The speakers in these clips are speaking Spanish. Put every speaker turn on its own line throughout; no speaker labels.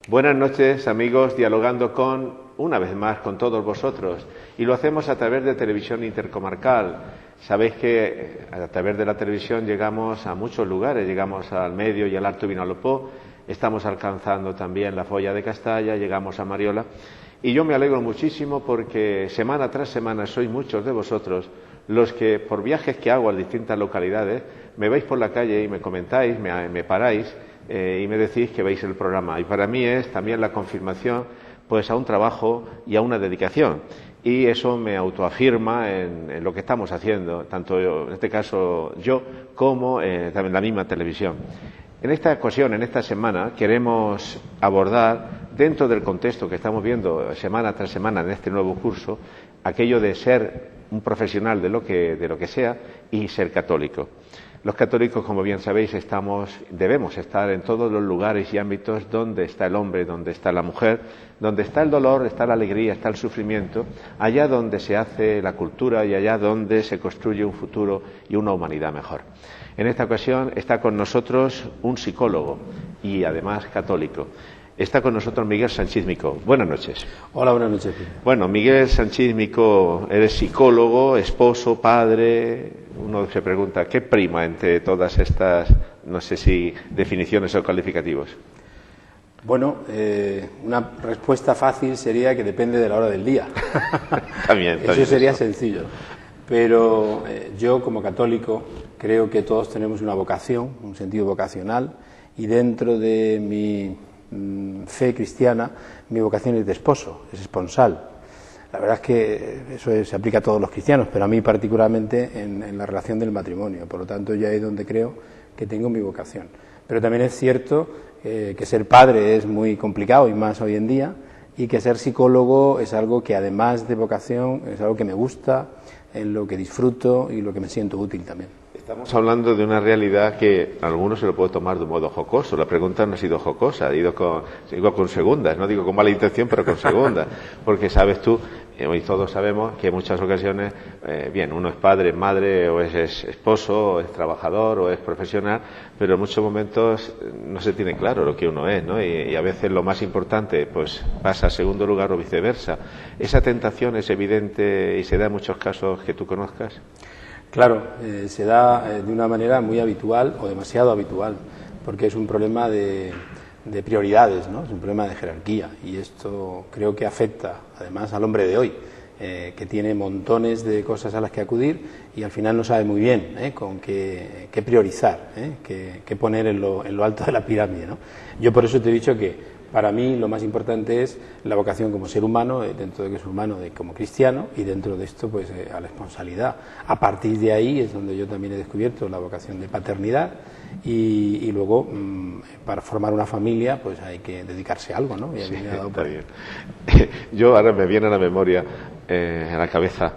Buenas noches, amigos, dialogando una vez más con todos vosotros, y lo hacemos a través de Televisión Intercomarcal. Sabéis que a través de la televisión llegamos a muchos lugares, llegamos al Medio y al Alto Vinalopó, estamos alcanzando también la Folla de Castalla, llegamos a Mariola, y yo me alegro muchísimo porque semana tras semana sois muchos de vosotros los que, por viajes que hago a distintas localidades, me veis por la calle y me comentáis, me paráis y me decís que veis el programa. Y para mí es también la confirmación pues a un trabajo y a una dedicación. Y eso me autoafirma en lo que estamos haciendo, tanto yo, en este caso yo, como también la misma televisión. En esta ocasión, en esta semana, queremos abordar, dentro del contexto que estamos viendo semana tras semana en este nuevo curso, aquello de ser un profesional de lo que sea y ser católico. Los católicos, como bien sabéis, debemos estar en todos los lugares y ámbitos donde está el hombre, donde está la mujer, donde está el dolor, está la alegría, está el sufrimiento, allá donde se hace la cultura y allá donde se construye un futuro y una humanidad mejor. En esta ocasión está con nosotros un psicólogo y además católico. Está con nosotros Miguel Sanchís Micó. Buenas noches.
Hola, buenas noches.
Bueno, Miguel Sanchís Micó, eres psicólogo, esposo, padre. Uno se pregunta, ¿qué prima entre todas estas, no sé si definiciones o calificativos?
Bueno, una respuesta fácil sería que depende de la hora del día.
También
Eso sería sencillo. Pero yo, como católico, creo que todos tenemos una vocación, un sentido vocacional, y dentro de mi fe cristiana, mi vocación es de esposo, es esponsal. La verdad es que eso se aplica a todos los cristianos, pero a mí particularmente en la relación del matrimonio. Por lo tanto, ya es donde creo que tengo mi vocación. Pero también es cierto que ser padre es muy complicado, y más hoy en día, y que ser psicólogo es algo que, además de vocación, es algo que me gusta, en lo que disfruto y lo que me siento útil también.
Estamos hablando de una realidad que a algunos se lo puede tomar de un modo jocoso. La pregunta no ha sido jocosa, digo con segundas, no digo con mala intención, pero con segundas, porque sabes tú, y todos sabemos que en muchas ocasiones, uno es padre, madre, o es esposo, o es trabajador, o es profesional, pero en muchos momentos no se tiene claro lo que uno es, ¿no? Y a veces lo más importante pues pasa a segundo lugar o viceversa. ¿Esa tentación es evidente y se da en muchos casos que tú conozcas?
Claro, se da de una manera muy habitual o demasiado habitual, porque es un problema de prioridades, ¿no? Es un problema de jerarquía, y esto creo que afecta además al hombre de hoy, que tiene montones de cosas a las que acudir y al final no sabe muy bien con qué priorizar, qué poner en lo alto de la pirámide, ¿no? Yo por eso te he dicho que para mí lo más importante es la vocación como ser humano, dentro de que es humano, como cristiano, y dentro de esto pues a la responsabilidad. A partir de ahí es donde yo también he descubierto la vocación de paternidad, y luego para formar una familia pues hay que dedicarse a algo, ¿no? Y a mí me ha dado
está bien. Yo ahora me viene a la memoria, a la cabeza,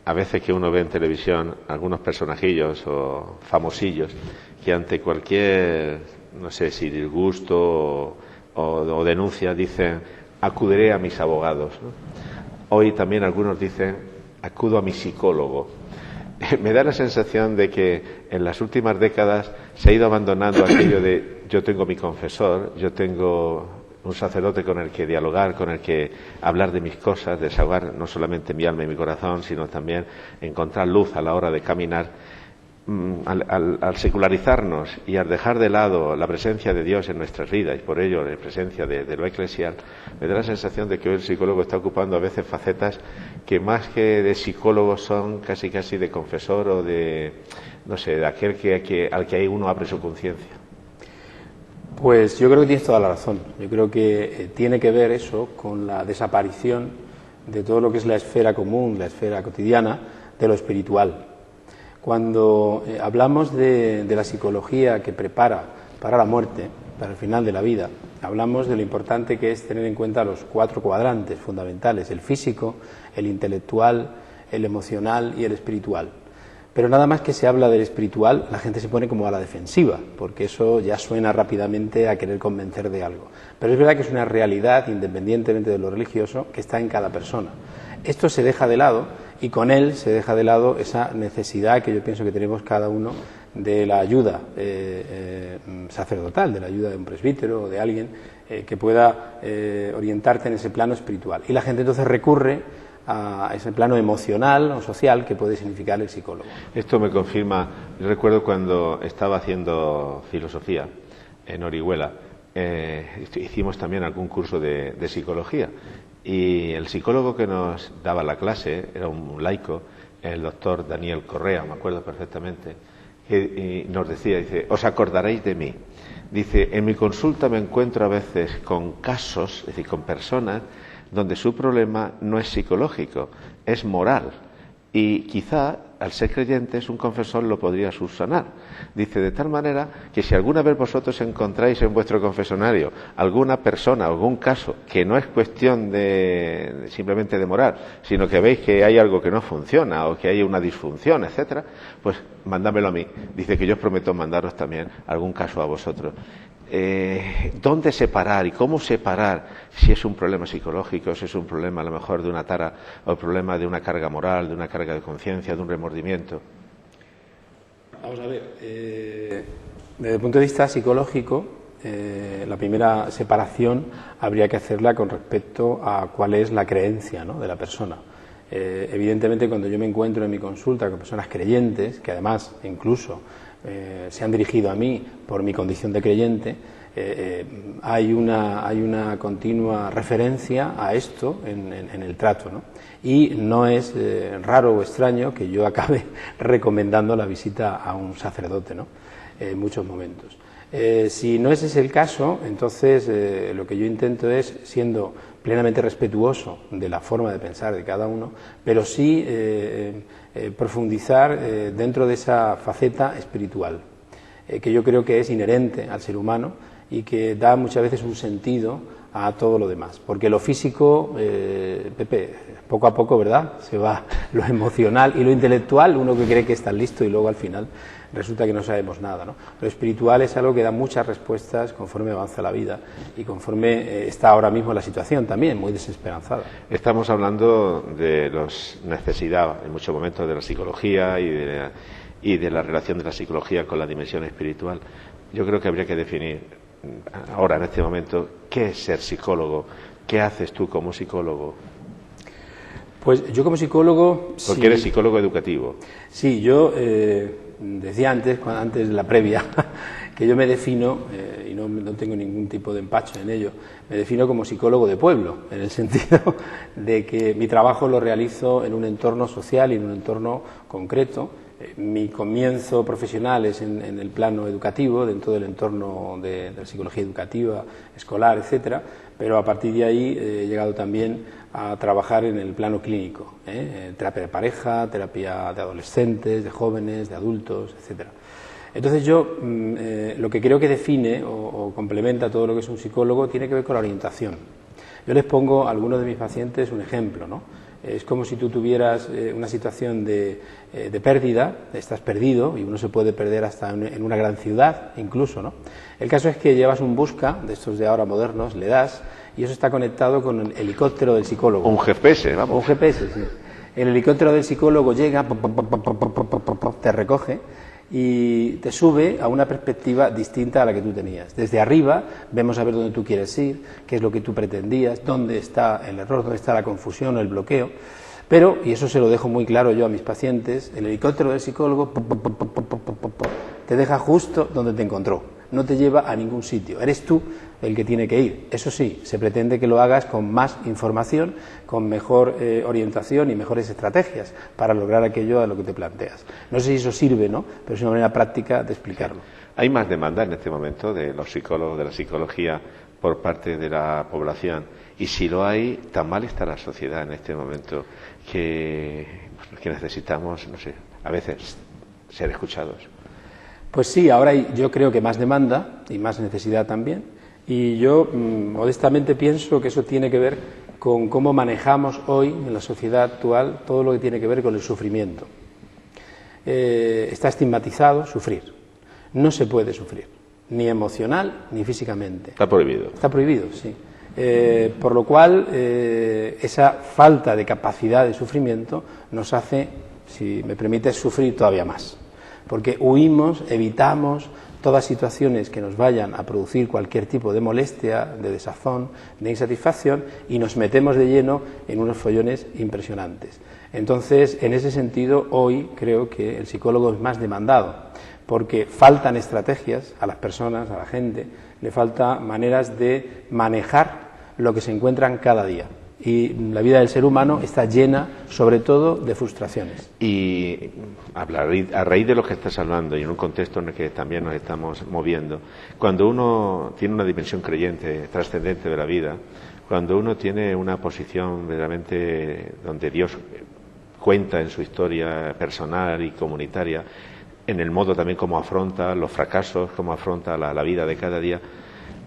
a veces que uno ve en televisión algunos personajillos o famosillos que ante cualquier, no sé si disgusto o denuncia dicen, acudiré a mis abogados, ¿no? Hoy también algunos dicen, acudo a mi psicólogo. Me da la sensación de que en las últimas décadas se ha ido abandonando aquello de yo tengo mi confesor, yo tengo un sacerdote con el que dialogar, con el que hablar de mis cosas, desahogar no solamente mi alma y mi corazón, sino también encontrar luz a la hora de caminar. Al secularizarnos y al dejar de lado la presencia de Dios en nuestras vidas, y por ello la presencia de lo eclesial, me da la sensación de que hoy el psicólogo está ocupando a veces facetas que más que de psicólogo son casi de confesor, o de, no sé, de aquel al que ahí uno abre su conciencia.
Pues yo creo que tienes toda la razón. Yo creo que tiene que ver eso con la desaparición de todo lo que es la esfera común, la esfera cotidiana, de lo espiritual. Cuando hablamos de la psicología que prepara para la muerte, para el final de la vida, hablamos de lo importante que es tener en cuenta los 4 cuadrantes fundamentales: el físico, el intelectual, el emocional y el espiritual. Pero nada más que se habla del espiritual, la gente se pone como a la defensiva, porque eso ya suena rápidamente a querer convencer de algo. Pero es verdad que es una realidad, independientemente de lo religioso, que está en cada persona. Esto se deja de lado, y con él se deja de lado esa necesidad que yo pienso que tenemos cada uno de la ayuda sacerdotal, de la ayuda de un presbítero o de alguien que pueda orientarte en ese plano espiritual. Y la gente entonces recurre a ese plano emocional o social que puede significar el psicólogo.
Esto me confirma, yo recuerdo cuando estaba haciendo filosofía en Orihuela, hicimos también algún curso de psicología, y el psicólogo que nos daba la clase era un laico, el doctor Daniel Correa, me acuerdo perfectamente, y nos decía, dice, os acordaréis de mí. Dice, en mi consulta me encuentro a veces con casos, es decir, con personas donde su problema no es psicológico, es moral. Y quizá, al ser creyentes, un confesor lo podría subsanar. Dice, de tal manera que si alguna vez vosotros encontráis en vuestro confesionario alguna persona, algún caso, que no es cuestión de simplemente de moral, sino que veis que hay algo que no funciona o que hay una disfunción, etcétera, pues mándamelo a mí. Dice que yo os prometo mandaros también algún caso a vosotros. ¿Dónde separar y cómo separar si es un problema psicológico, si es un problema a lo mejor de una tara o el problema de una carga moral, de una carga de conciencia, de un remordimiento?
Vamos a ver, desde el punto de vista psicológico, la primera separación habría que hacerla con respecto a cuál es la creencia, ¿no?, de la persona. Evidentemente, cuando yo me encuentro en mi consulta con personas creyentes, que además incluso se han dirigido a mí por mi condición de creyente, hay una continua referencia a esto en el trato, ¿no? Y no es raro o extraño que yo acabe recomendando la visita a un sacerdote, ¿no?, en muchos momentos. Si no ese es el caso, entonces lo que yo intento es, siendo plenamente respetuoso de la forma de pensar de cada uno, pero sí profundizar dentro de esa faceta espiritual, que yo creo que es inherente al ser humano y que da muchas veces un sentido a todo lo demás. Porque lo físico, Pepe, poco a poco, ¿verdad?, se va lo emocional y lo intelectual, uno que cree que está listo y luego al final resulta que no sabemos nada, ¿no? Lo espiritual es algo que da muchas respuestas conforme avanza la vida y conforme está ahora mismo la situación también, muy desesperanzada.
Estamos hablando de las necesidades, en muchos momentos, de la psicología y de la relación de la psicología con la dimensión espiritual. Yo creo que habría que definir ahora, en este momento, qué es ser psicólogo, qué haces tú como psicólogo.
Pues yo como psicólogo...
Porque eres psicólogo educativo.
Sí, yo decía antes de la previa, que yo me defino, y no tengo ningún tipo de empacho en ello, me defino como psicólogo de pueblo, en el sentido de que mi trabajo lo realizo en un entorno social y en un entorno concreto. Mi comienzo profesional es en el plano educativo, dentro del entorno de la psicología educativa, escolar, etcétera, pero a partir de ahí he llegado también a trabajar en el plano clínico, terapia de pareja, terapia de adolescentes, de jóvenes, de adultos, etcétera. Entonces yo lo que creo que define o complementa todo lo que es un psicólogo tiene que ver con la orientación. Yo les pongo a algunos de mis pacientes un ejemplo, ¿no? Es como si tú tuvieras una situación de pérdida, estás perdido y uno se puede perder hasta en una gran ciudad incluso, ¿no? El caso es que llevas un busca, de estos de ahora modernos, le das y eso está conectado con el helicóptero del psicólogo.
Un GPS, vamos.
Un GPS, sí. El helicóptero del psicólogo llega, te recoge y te sube a una perspectiva distinta a la que tú tenías. Desde arriba vemos a ver dónde tú quieres ir, qué es lo que tú pretendías, dónde está el error, dónde está la confusión o el bloqueo. Pero, y eso se lo dejo muy claro yo a mis pacientes, el helicóptero del psicólogo te deja justo donde te encontró, no te lleva a ningún sitio, eres tú el que tiene que ir. Eso sí, se pretende que lo hagas con más información, con mejor orientación y mejores estrategias para lograr aquello a lo que te planteas. No sé si eso sirve, ¿no?, pero es una manera práctica de explicarlo.
Hay más demanda en este momento de los psicólogos, de la psicología, por parte de la población. Y si lo hay, tan mal está la sociedad en este momento que necesitamos, no sé, a veces ser escuchados.
Pues sí, ahora hay, yo creo que más demanda y más necesidad también. Y yo modestamente pienso que eso tiene que ver con cómo manejamos hoy en la sociedad actual todo lo que tiene que ver con el sufrimiento. Está estigmatizado sufrir. No se puede sufrir, ni emocional ni físicamente.
Está prohibido.
Está prohibido, sí. Por lo cual, esa falta de capacidad de sufrimiento nos hace, si me permites, sufrir todavía más. porque huimos, evitamos todas situaciones que nos vayan a producir cualquier tipo de molestia, de desazón, de insatisfacción, y nos metemos de lleno en unos follones impresionantes. Entonces, en ese sentido, hoy creo que el psicólogo es más demandado, porque faltan estrategias a las personas, a la gente, le falta maneras de manejar lo que se encuentran cada día. Y la vida del ser humano está llena, sobre todo, de frustraciones.
Y a raíz de lo que estás hablando y en un contexto en el que también nos estamos moviendo, cuando uno tiene una dimensión creyente, trascendente de la vida, cuando uno tiene una posición verdaderamente donde Dios cuenta en su historia personal y comunitaria, en el modo también como afronta los fracasos, como afronta la vida de cada día,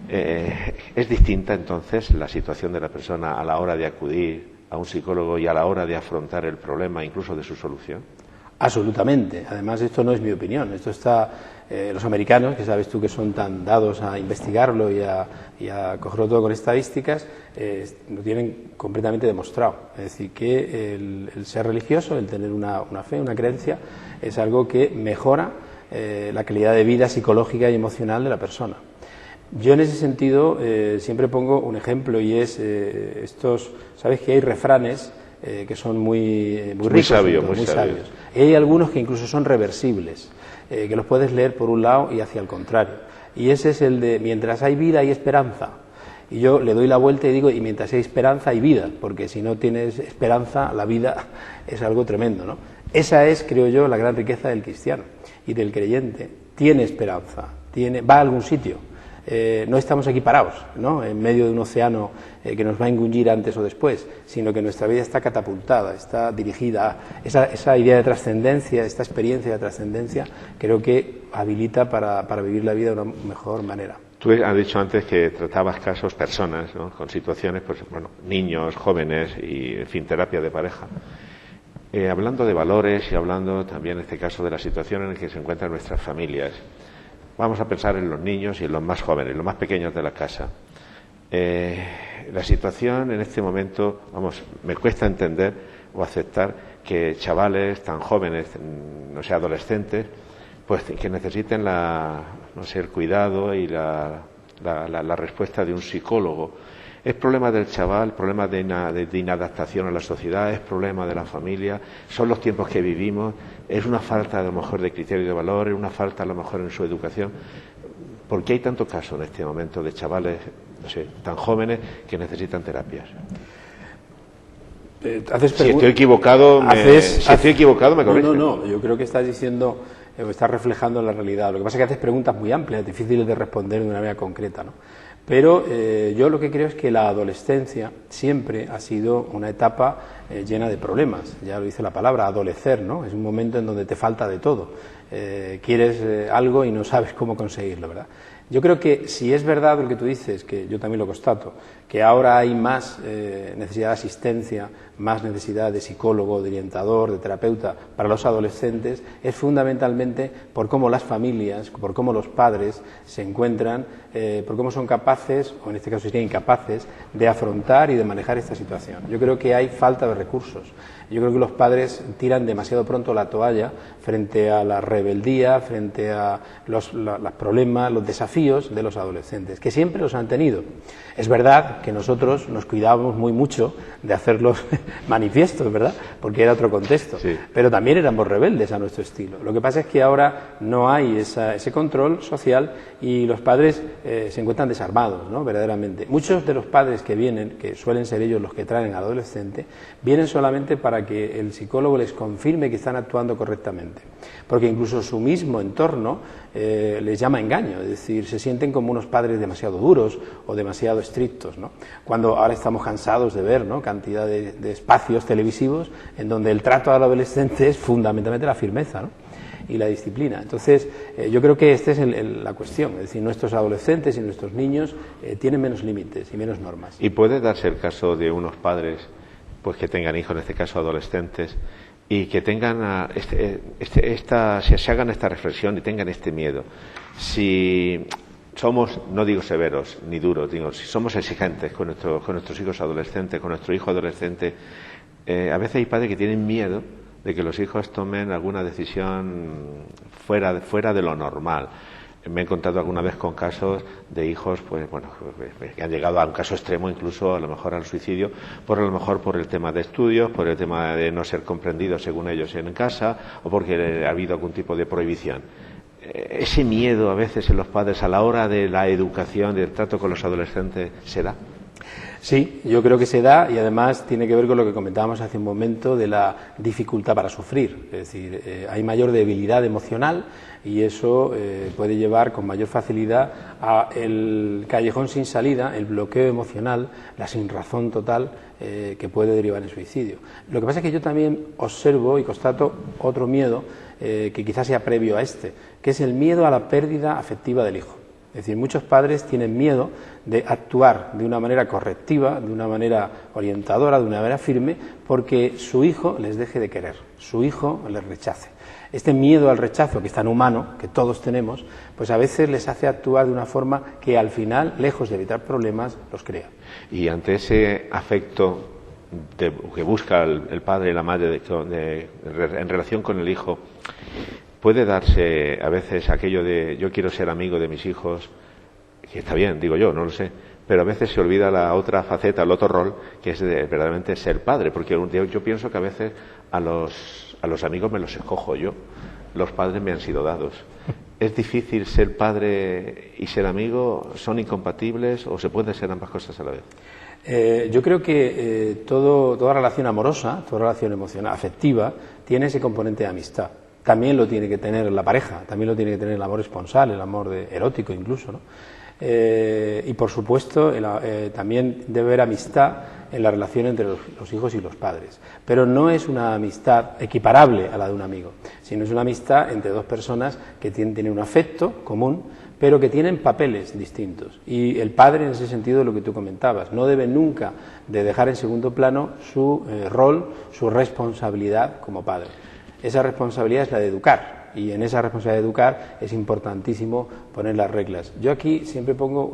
¿es distinta entonces la situación de la persona a la hora de acudir a un psicólogo y a la hora de afrontar el problema, incluso de su solución?
Absolutamente. Además, esto no es mi opinión. Esto está los americanos, que sabes tú que son tan dados a investigarlo y a cogerlo todo con estadísticas, lo tienen completamente demostrado. Es decir, que el ser religioso, el tener una fe, una creencia, es algo que mejora la calidad de vida psicológica y emocional de la persona. Yo en ese sentido siempre pongo un ejemplo, y es sabes que hay refranes que son muy ricos, muy sabios. Y hay algunos que incluso son reversibles, que los puedes leer por un lado y hacia el contrario. Y ese es el de: mientras hay vida hay esperanza. Y yo le doy la vuelta y digo: y mientras hay esperanza hay vida, porque si no tienes esperanza, la vida es algo tremendo, ¿no? Esa es, creo yo, la gran riqueza del cristiano y del creyente. Tiene esperanza, va a algún sitio. No estamos aquí parados, ¿no?, en medio de un océano que nos va a engullir antes o después, sino que nuestra vida está catapultada, está dirigida a esa idea de trascendencia, esta experiencia de trascendencia, creo que habilita para vivir la vida de una mejor manera.
Tú has dicho antes que tratabas casos, personas, ¿no?, con situaciones, pues bueno, niños, jóvenes y, en fin, terapia de pareja. Hablando de valores y hablando también, en este caso, de la situación en la que se encuentran nuestras familias. Vamos a pensar en los niños y en los más jóvenes, los más pequeños de la casa. La situación en este momento, me cuesta entender o aceptar que chavales tan jóvenes, no sé, adolescentes, pues que necesiten el cuidado y la respuesta de un psicólogo. Es problema del chaval, problema de inadaptación a la sociedad, es problema de la familia, son los tiempos que vivimos, es una falta a lo mejor de criterio de valor, es una falta a lo mejor en su educación. ¿Por qué hay tanto caso en este momento de chavales, no sé, tan jóvenes que necesitan terapias? Si estoy equivocado, me corriges.
No, yo creo que estás diciendo, estás reflejando la realidad. Lo que pasa es que haces preguntas muy amplias, difíciles de responder de una manera concreta, ¿no? Pero yo lo que creo es que la adolescencia siempre ha sido una etapa llena de problemas. Ya lo dice la palabra, adolecer, ¿no? Es un momento en donde te falta de todo. Quieres algo y no sabes cómo conseguirlo, ¿verdad? Yo creo que si es verdad lo que tú dices, que yo también lo constato, que ahora hay más necesidad de asistencia, más necesidad de psicólogo, de orientador, de terapeuta para los adolescentes, es fundamentalmente por cómo las familias, por cómo los padres se encuentran, por cómo son capaces, o en este caso serían incapaces, de afrontar y de manejar esta situación. Yo creo que hay falta de recursos. Yo creo que los padres tiran demasiado pronto la toalla frente a la rebeldía, frente a los problemas, los desafíos de los adolescentes, que siempre los han tenido. Es verdad que nosotros nos cuidábamos muy mucho de hacerlos manifiestos, ¿verdad?, porque era otro contexto,
sí.
Pero también éramos rebeldes a nuestro estilo. Lo que pasa es que ahora no hay ese control social y los padres se encuentran desarmados, ¿no?, verdaderamente. Muchos de los padres que vienen, que suelen ser ellos los que traen al adolescente, vienen solamente para que el psicólogo les confirme que están actuando correctamente, porque incluso su mismo entorno les llama engaño, es decir, se sienten como unos padres demasiado duros o demasiado estrictos, ¿no? Cuando ahora estamos cansados de ver, ¿no?, cantidad de espacios televisivos en donde el trato al adolescente es fundamentalmente la firmeza, ¿no?, y la disciplina. Entonces, yo creo que esta es la cuestión, es decir, nuestros adolescentes y nuestros niños tienen menos límites y menos normas.
¿Y puede darse el caso de unos padres pues que tengan hijos, en este caso adolescentes, y que tengan se hagan esta reflexión y tengan este miedo? Si somos, no digo severos ni duros, digo, si somos exigentes con nuestros hijos adolescentes, con nuestro hijo adolescente, a veces hay padres que tienen miedo de que los hijos tomen alguna decisión fuera de lo normal. Me he encontrado alguna vez con casos de hijos, pues bueno, que han llegado a un caso extremo, incluso a lo mejor al suicidio, a lo mejor por el tema de estudios, por el tema de no ser comprendidos según ellos en casa, o porque ha habido algún tipo de prohibición. Ese miedo a veces en los padres a la hora de la educación, del trato con los adolescentes, ¿se da?
Sí, yo creo que se da, y además tiene que ver con lo que comentábamos hace un momento de la dificultad para sufrir. Es decir, hay mayor debilidad emocional y eso puede llevar con mayor facilidad a el callejón sin salida, el bloqueo emocional, la sinrazón total que puede derivar en suicidio. Lo que pasa es que yo también observo y constato otro miedo que quizás sea previo a este, que es el miedo a la pérdida afectiva del hijo. Es decir, muchos padres tienen miedo de actuar de una manera correctiva, de una manera orientadora, de una manera firme, porque su hijo les deje de querer, su hijo les rechace. Este miedo al rechazo, que es tan humano, que todos tenemos, pues a veces les hace actuar de una forma que al final, lejos de evitar problemas, los crea.
Y ante ese afecto que busca el padre y la madre en relación con el hijo, puede darse a veces aquello de yo quiero ser amigo de mis hijos, que está bien, digo yo, no lo sé, pero a veces se olvida la otra faceta, el otro rol, que es de verdaderamente ser padre, porque yo pienso que a veces a los amigos me los escojo yo, los padres me han sido dados. ¿Es difícil ser padre y ser amigo? ¿Son incompatibles o se pueden ser ambas cosas a la vez?
Yo creo que toda relación amorosa, toda relación emocional, afectiva, tiene ese componente de amistad. También lo tiene que tener la pareja, también lo tiene que tener el amor esponsal, el amor erótico incluso, ¿no? Y por supuesto también debe haber amistad en la relación entre los hijos y los padres, pero no es una amistad equiparable a la de un amigo, sino es una amistad entre dos personas que tienen un afecto común, pero que tienen papeles distintos. Y el padre, en ese sentido, lo que tú comentabas, no debe nunca de dejar en segundo plano su rol, su responsabilidad como padre. Esa responsabilidad es la de educar, y en esa responsabilidad de educar es importantísimo poner las reglas. Yo aquí siempre pongo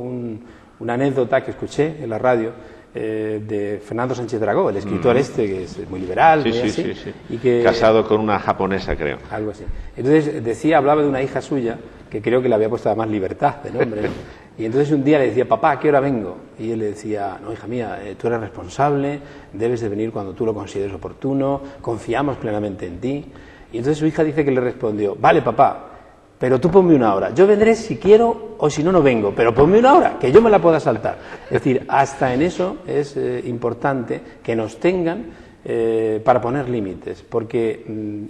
una anécdota que escuché en la radio de Fernando Sánchez Dragó, el escritor que es muy liberal,
sí,
muy
sí,
así,
sí, sí.
Y que
casado con una japonesa, creo.
Algo así. Entonces hablaba de una hija suya que creo que le había puesto además Libertad de nombre, ¿no? Y entonces un día le decía, papá, ¿a qué hora vengo? Y él le decía, no, hija mía, tú eres responsable, debes de venir cuando tú lo consideres oportuno, confiamos plenamente en ti. Y entonces su hija dice que le respondió, vale, papá, pero tú ponme una hora. Yo vendré si quiero o si no, no vengo, pero ponme una hora, que yo me la pueda saltar. Es decir, hasta en eso es importante que nos tengan para poner límites, porque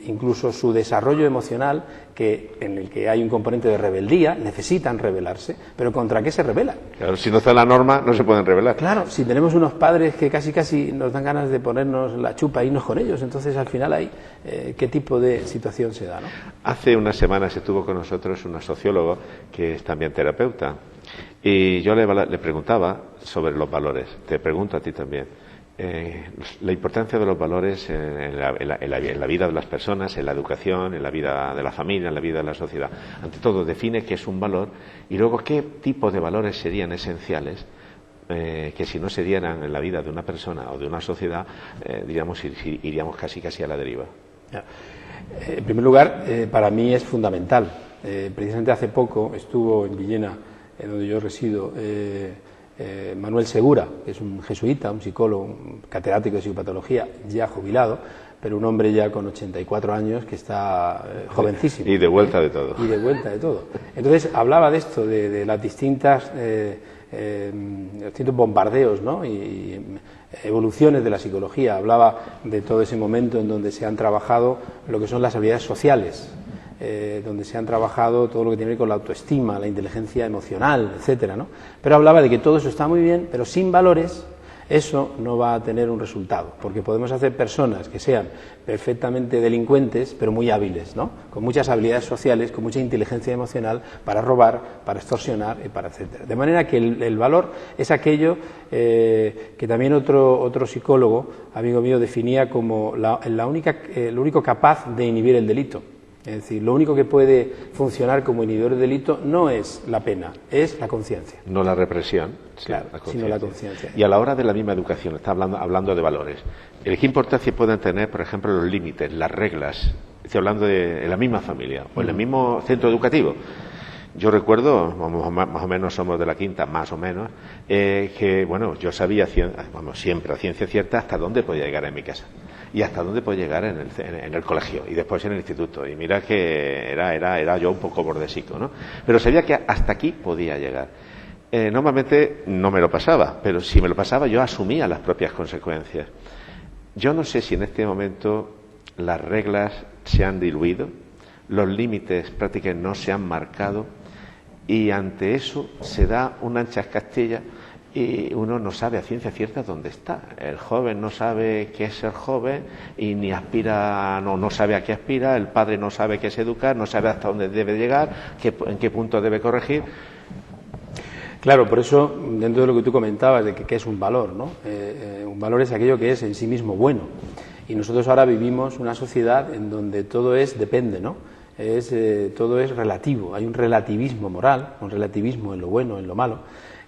incluso su desarrollo emocional, en el que hay un componente de rebeldía, necesitan rebelarse, pero ¿contra qué se rebelan?
Claro, si no está la norma, no se pueden rebelar.
Claro, si tenemos unos padres que casi nos dan ganas de ponernos la chupa e irnos con ellos, entonces al final hay qué tipo de situación se da, ¿no?
Hace unas semanas estuvo con nosotros una socióloga que es también terapeuta, y yo le preguntaba sobre los valores. Te pregunto a ti también. La importancia de los valores en la vida de las personas, en la educación, en la vida de la familia, en la vida de la sociedad. Ante todo, define qué es un valor y luego qué tipo de valores serían esenciales que si no se dieran en la vida de una persona o de una sociedad, iríamos casi a la deriva.
En primer lugar, para mí es fundamental. Precisamente hace poco estuvo en Villena, donde yo resido, Manuel Segura, que es un jesuita, un psicólogo, un catedrático de psicopatología, ya jubilado, pero un hombre ya con 84 años que está jovencísimo.
Y de vuelta de todo.
Y de vuelta de todo. Entonces hablaba de esto, de las distintos bombardeos, ¿no? y evoluciones de la psicología. Hablaba de todo ese momento en donde se han trabajado lo que son las habilidades sociales, donde se han trabajado todo lo que tiene que ver con la autoestima, la inteligencia emocional, etcétera, ¿no? Pero hablaba de que todo eso está muy bien, pero sin valores eso no va a tener un resultado, porque podemos hacer personas que sean perfectamente delincuentes, pero muy hábiles, ¿no? Con muchas habilidades sociales, con mucha inteligencia emocional para robar, para extorsionar y para etcétera. De manera que el valor es aquello que también otro psicólogo, amigo mío, definía como lo único capaz de inhibir el delito. Es decir, lo único que puede funcionar como inhibidor del delito no es la pena, es la conciencia.
No la represión,
claro, sino la conciencia.
Y a la hora de la misma educación, está hablando de valores. ¿Qué importancia pueden tener, por ejemplo, los límites, las reglas? Estoy hablando de la misma familia o en el mismo centro educativo. Yo recuerdo, más o menos somos de la quinta, más o menos, que, bueno, yo sabía, siempre a ciencia cierta hasta dónde podía llegar en mi casa y hasta dónde podía llegar en el colegio y después en el instituto. Y mira que era yo un poco bordesico, ¿no? Pero sabía que hasta aquí podía llegar. Normalmente no me lo pasaba, pero si me lo pasaba yo asumía las propias consecuencias. Yo no sé si en este momento las reglas se han diluido, los límites prácticamente no se han marcado y ante eso se da una ancha Castilla y uno no sabe a ciencia cierta dónde está. El joven no sabe qué es ser joven y ni aspira, no sabe a qué aspira, el padre no sabe qué es educar, no sabe hasta dónde debe llegar, en qué punto debe corregir.
Claro, por eso, dentro de lo que tú comentabas, de que es un valor, ¿no? Un valor es aquello que es en sí mismo bueno. Y nosotros ahora vivimos una sociedad en donde todo depende, ¿no? Todo es relativo. Hay un relativismo moral, un relativismo en lo bueno, en lo malo,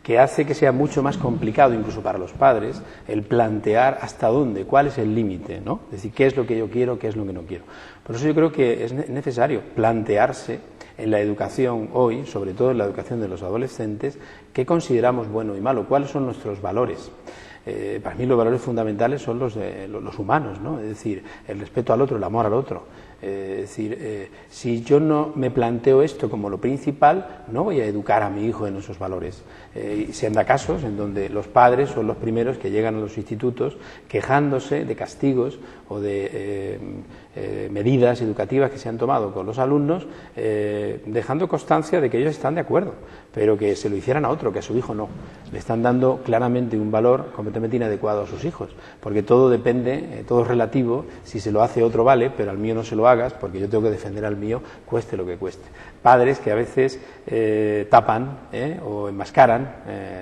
que hace que sea mucho más complicado, incluso para los padres, el plantear hasta dónde, cuál es el límite, ¿no? Es decir, qué es lo que yo quiero, qué es lo que no quiero. Por eso yo creo que es necesario plantearse en la educación hoy, sobre todo en la educación de los adolescentes, qué consideramos bueno y malo, cuáles son nuestros valores. Para mí los valores fundamentales son los humanos, ¿no? Es decir, el respeto al otro, el amor al otro. Es decir, si yo no me planteo esto como lo principal, no voy a educar a mi hijo en esos valores. Se han dado casos en donde los padres son los primeros que llegan a los institutos quejándose de castigos o de medidas educativas que se han tomado con los alumnos, dejando constancia de que ellos están de acuerdo, pero que se lo hicieran a otro, que a su hijo no. Le están dando claramente un valor completamente inadecuado a sus hijos, porque todo depende, todo es relativo. Si se lo hace otro vale, pero al mío no se lo hagas, porque yo tengo que defender al mío, cueste lo que cueste. Padres que a veces tapan o enmascaran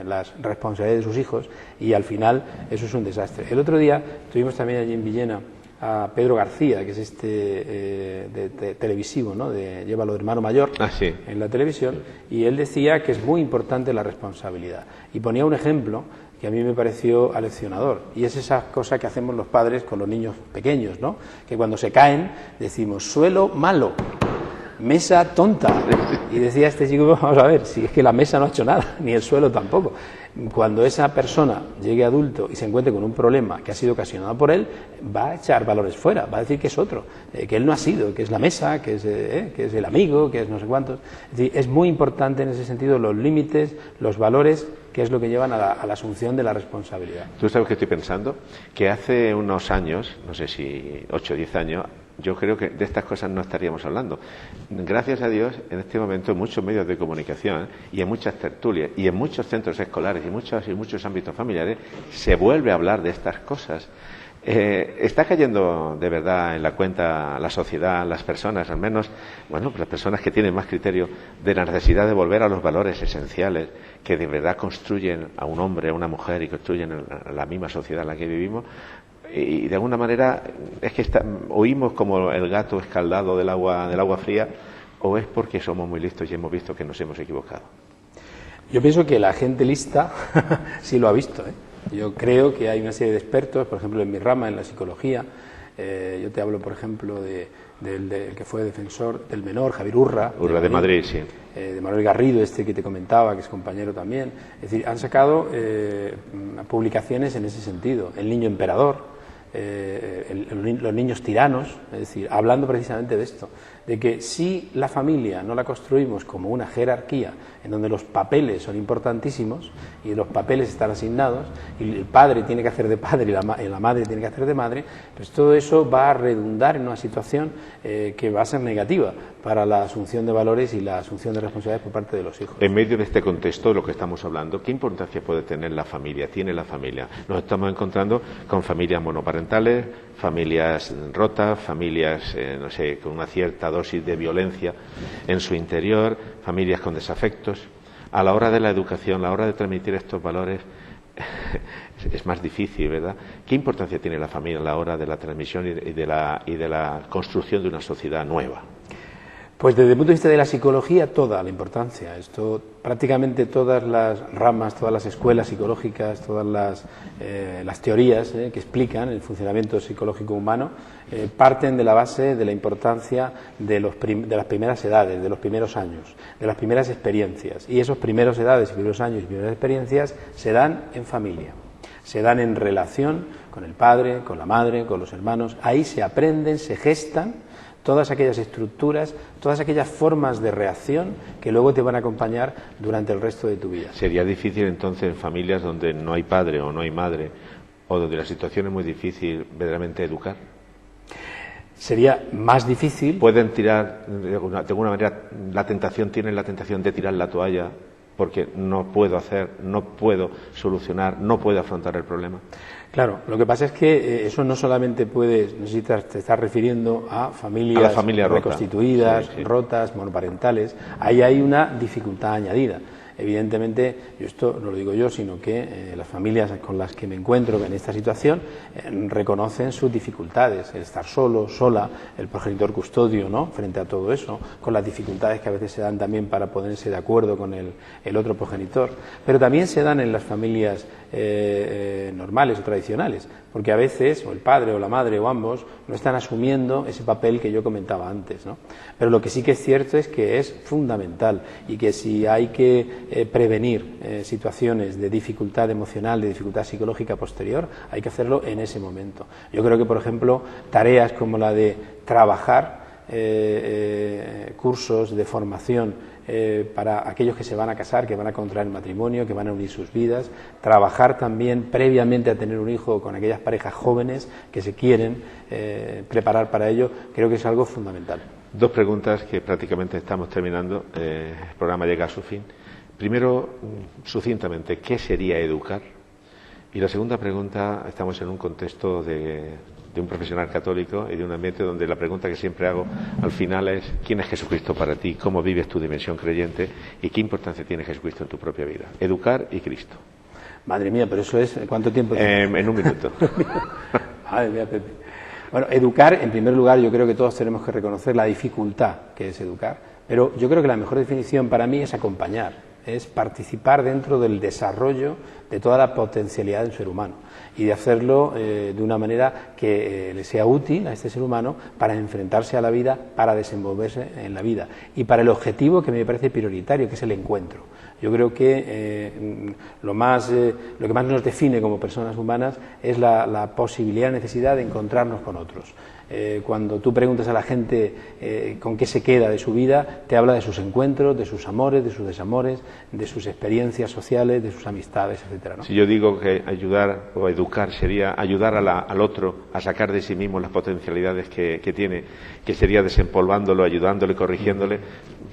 las responsabilidades de sus hijos y al final eso es un desastre. El otro día tuvimos también allí en Villena a Pedro García, que es televisivo, ¿no? Lleva lo de hermano mayor
sí.
En la televisión, y él decía que es muy importante la responsabilidad. Y ponía un ejemplo que a mí me pareció aleccionador, y es esa cosa que hacemos los padres con los niños pequeños, ¿no? Que cuando se caen decimos suelo malo, mesa tonta. Y decía este chico, vamos a ver, si es que la mesa no ha hecho nada, ni el suelo tampoco. Cuando esa persona llegue adulto y se encuentre con un problema que ha sido ocasionado por él, va a echar valores fuera, va a decir que es otro, que él no ha sido, que es la mesa, que es el amigo, que es no sé cuántos. Es decir, es muy importante en ese sentido los límites, los valores, que es lo que llevan a la asunción de la responsabilidad.
¿Tú sabes qué estoy pensando? Que hace unos años, no sé si 8 o 10 años, yo creo que de estas cosas no estaríamos hablando. Gracias a Dios, en este momento, en muchos medios de comunicación y en muchas tertulias y en muchos centros escolares y muchos ámbitos familiares se vuelve a hablar de estas cosas. Está cayendo de verdad en la cuenta la sociedad, las personas, al menos, bueno, pues las personas que tienen más criterio, de la necesidad de volver a los valores esenciales que de verdad construyen a un hombre, a una mujer y construyen la misma sociedad en la que vivimos. Y de alguna manera es que oímos como el gato escaldado del agua fría, o es porque somos muy listos y hemos visto que nos hemos equivocado.
Yo pienso que la gente lista sí lo ha visto, Yo creo que hay una serie de expertos, por ejemplo en mi rama, en la psicología, yo te hablo por ejemplo del que fue defensor del menor, Javier Urra
de Madrid, sí.
De Manuel Garrido, que te comentaba, que es compañero también. Es decir, han sacado publicaciones en ese sentido. El niño emperador, los niños tiranos, es decir, hablando precisamente de esto, de que si la familia no la construimos como una jerarquía en donde los papeles son importantísimos y los papeles están asignados y el padre tiene que hacer de padre y la madre tiene que hacer de madre, pues todo eso va a redundar en una situación que va a ser negativa para la asunción de valores y la asunción de responsabilidades por parte de los hijos.
En medio de este contexto de lo que estamos hablando, ¿qué importancia puede tener la familia? ¿Tiene la familia? Nos estamos encontrando con familias monoparentales, familias rotas, familias, no sé, con una cierta dosis de violencia en su interior, familias con desafectos. A la hora de la educación, a la hora de transmitir estos valores, es más difícil, ¿verdad? ¿Qué importancia tiene la familia a la hora de la transmisión y de la construcción de una sociedad nueva?
Pues desde el punto de vista de la psicología, toda la importancia. Esto, prácticamente todas las ramas, todas las escuelas psicológicas, todas las teorías que explican el funcionamiento psicológico humano parten de la base de la importancia de las primeras edades, de los primeros años, de las primeras experiencias. Y esos primeros edades, primeros años y primeras experiencias se dan en familia, se dan en relación con el padre, con la madre, con los hermanos. Ahí se aprenden, se gestan todas aquellas estructuras, todas aquellas formas de reacción que luego te van a acompañar durante el resto de tu vida.
¿Sería difícil entonces en familias donde no hay padre o no hay madre, o donde la situación es muy difícil, verdaderamente educar?
Sería más difícil.
¿Pueden tirar, de alguna manera, tienen la tentación de tirar la toalla porque no puedo hacer, no puedo solucionar, no puedo afrontar el problema?
Claro, lo que pasa es que eso no solamente puede, no sé si te estás refiriendo a familias reconstituidas, rotas, monoparentales. Ahí hay una dificultad añadida. Evidentemente, esto no lo digo yo, sino que las familias con las que me encuentro en esta situación reconocen sus dificultades, el estar solo, sola, el progenitor custodio, ¿no?, frente a todo eso, con las dificultades que a veces se dan también para ponerse de acuerdo con el otro progenitor, pero también se dan en las familias normales o tradicionales, porque a veces o el padre o la madre o ambos no están asumiendo ese papel que yo comentaba antes, ¿no? Pero lo que sí que es cierto es que es fundamental y que si hay que prevenir situaciones de dificultad emocional, de dificultad psicológica posterior, hay que hacerlo en ese momento. Yo creo que, por ejemplo, tareas como la de trabajar, cursos de formación para aquellos que se van a casar, que van a contraer matrimonio, que van a unir sus vidas, trabajar también previamente a tener un hijo con aquellas parejas jóvenes que se quieren preparar para ello, creo que es algo fundamental.
Dos preguntas que prácticamente estamos terminando, el programa llega a su fin. Primero, sucintamente, ¿qué sería educar? Y la segunda pregunta, estamos en un contexto de un profesional católico y de un ambiente donde la pregunta que siempre hago al final es ¿quién es Jesucristo para ti? ¿Cómo vives tu dimensión creyente? ¿Y qué importancia tiene Jesucristo en tu propia vida? Educar y Cristo.
Madre mía, pero eso es... ¿Cuánto tiempo?
En un minuto.
Madre mía, Pepe. Bueno, educar, en primer lugar, yo creo que todos tenemos que reconocer la dificultad que es educar, pero yo creo que la mejor definición para mí es acompañar, es participar dentro del desarrollo de toda la potencialidad del ser humano y de hacerlo de una manera que le sea útil a este ser humano para enfrentarse a la vida, para desenvolverse en la vida y para el objetivo que me parece prioritario, que es el encuentro. Yo creo que lo que más nos define como personas humanas es la posibilidad, necesidad de encontrarnos con otros. Cuando tú preguntas a la gente con qué se queda de su vida, te habla de sus encuentros, de sus amores, de sus desamores, de sus experiencias sociales, de sus amistades, etcétera, ¿no?
Si yo digo que ayudar o educar sería ayudar al otro a sacar de sí mismo las potencialidades que tiene, que sería desempolvándolo, ayudándole, corrigiéndole,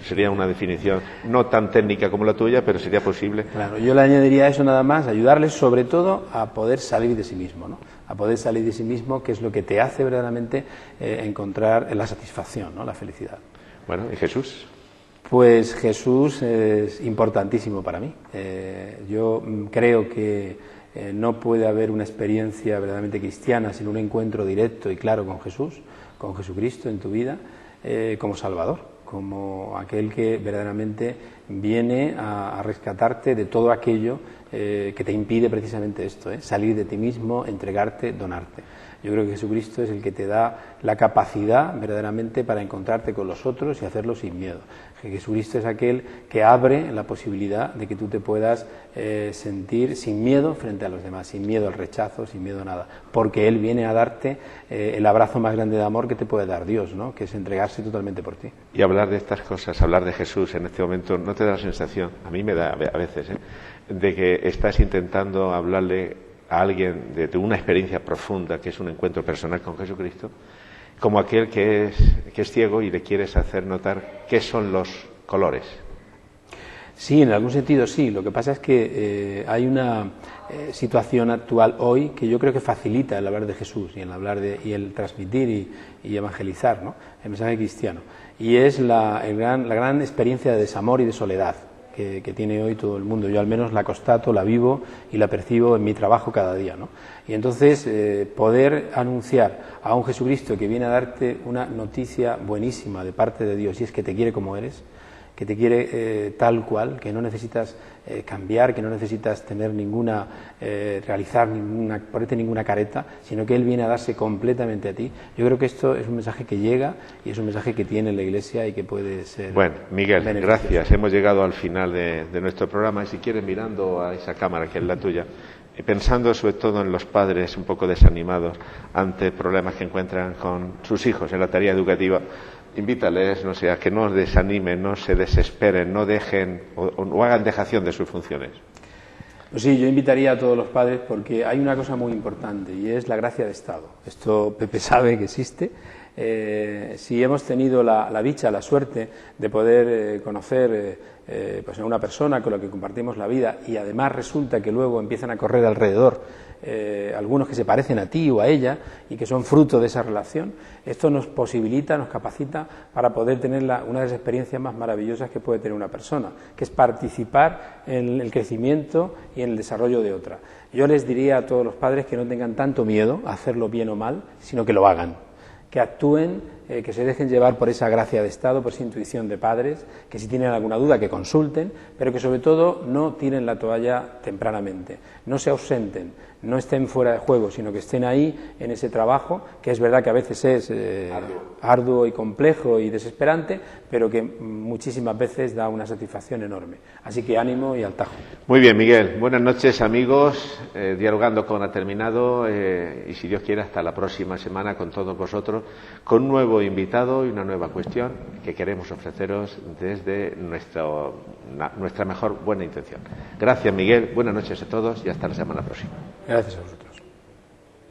sería una definición no tan técnica como la tuya, pero sería posible.
Claro, yo le añadiría a eso nada más, ayudarles sobre todo a poder salir de sí mismo, ¿no? A poder salir de sí mismo, que es lo que te hace verdaderamente encontrar la satisfacción, ¿no?, la felicidad.
Bueno, ¿y Jesús?
Pues Jesús es importantísimo para mí. Yo creo que no puede haber una experiencia verdaderamente cristiana sin un encuentro directo y claro con Jesús, con Jesucristo en tu vida, como Salvador, como aquel que verdaderamente viene a rescatarte de todo aquello que te impide precisamente esto, salir de ti mismo, entregarte, donarte. Yo creo que Jesucristo es el que te da la capacidad verdaderamente para encontrarte con los otros y hacerlo sin miedo. Jesucristo es aquel que abre la posibilidad de que tú te puedas sentir sin miedo frente a los demás, sin miedo al rechazo, sin miedo a nada, porque Él viene a darte el abrazo más grande de amor que te puede dar Dios, ¿no?, que es entregarse totalmente por ti.
Y hablar de estas cosas, hablar de Jesús en este momento, ¿no te da la sensación, a mí me da a veces, de que estás intentando hablarle a alguien de una experiencia profunda, que es un encuentro personal con Jesucristo, como aquel que es ciego y le quieres hacer notar qué son los colores?
Sí, en algún sentido sí. Lo que pasa es que hay una situación actual hoy que yo creo que facilita el hablar de Jesús y el transmitir y evangelizar, ¿no?, el mensaje cristiano. Y es la gran experiencia de desamor y de soledad. que tiene hoy todo el mundo. Yo al menos la constato, la vivo y la percibo en mi trabajo cada día, ¿no? Y entonces poder anunciar a un Jesucristo que viene a darte una noticia buenísima de parte de Dios, y es que te quiere como eres, que te quiere tal cual, que no necesitas cambiar, que no necesitas tener ponerte ninguna careta, sino que Él viene a darse completamente a ti. Yo creo que esto es un mensaje que llega y es un mensaje que tiene la Iglesia y que puede ser...
Bueno, Miguel, gracias. Hemos llegado al final de nuestro programa y si quieres mirando a esa cámara que es la tuya, y pensando sobre todo en los padres un poco desanimados ante problemas que encuentran con sus hijos en la tarea educativa, invítales, no sé, a que no desanimen, no se desesperen, no dejen o hagan dejación de sus funciones.
Pues sí, yo invitaría a todos los padres porque hay una cosa muy importante y es la gracia de Estado. Esto Pepe sabe que existe. Si hemos tenido la dicha, la suerte de poder conocer pues a una persona con la que compartimos la vida y además resulta que luego empiezan a correr alrededor algunos que se parecen a ti o a ella y que son fruto de esa relación, esto nos posibilita, nos capacita para poder tener una de las experiencias más maravillosas que puede tener una persona, que es participar en el crecimiento y en el desarrollo de otra. Yo les diría a todos los padres que no tengan tanto miedo a hacerlo bien o mal, sino que lo hagan, que actúen, que se dejen llevar por esa gracia de Estado, por esa intuición de padres, que si tienen alguna duda que consulten, pero que sobre todo no tiren la toalla tempranamente, no se ausenten, no estén fuera de juego, sino que estén ahí en ese trabajo, que es verdad que a veces es arduo y complejo y desesperante, pero que muchísimas veces da una satisfacción enorme. Así que ánimo y al tajo.
Muy bien, Miguel. Buenas noches, amigos. Dialogando con ha terminado y si Dios quiere hasta la próxima semana con todos vosotros, con un nuevo invitado y una nueva cuestión que queremos ofreceros desde nuestra mejor buena intención. Gracias, Miguel. Buenas noches a todos y hasta la semana próxima.
Gracias a vosotros.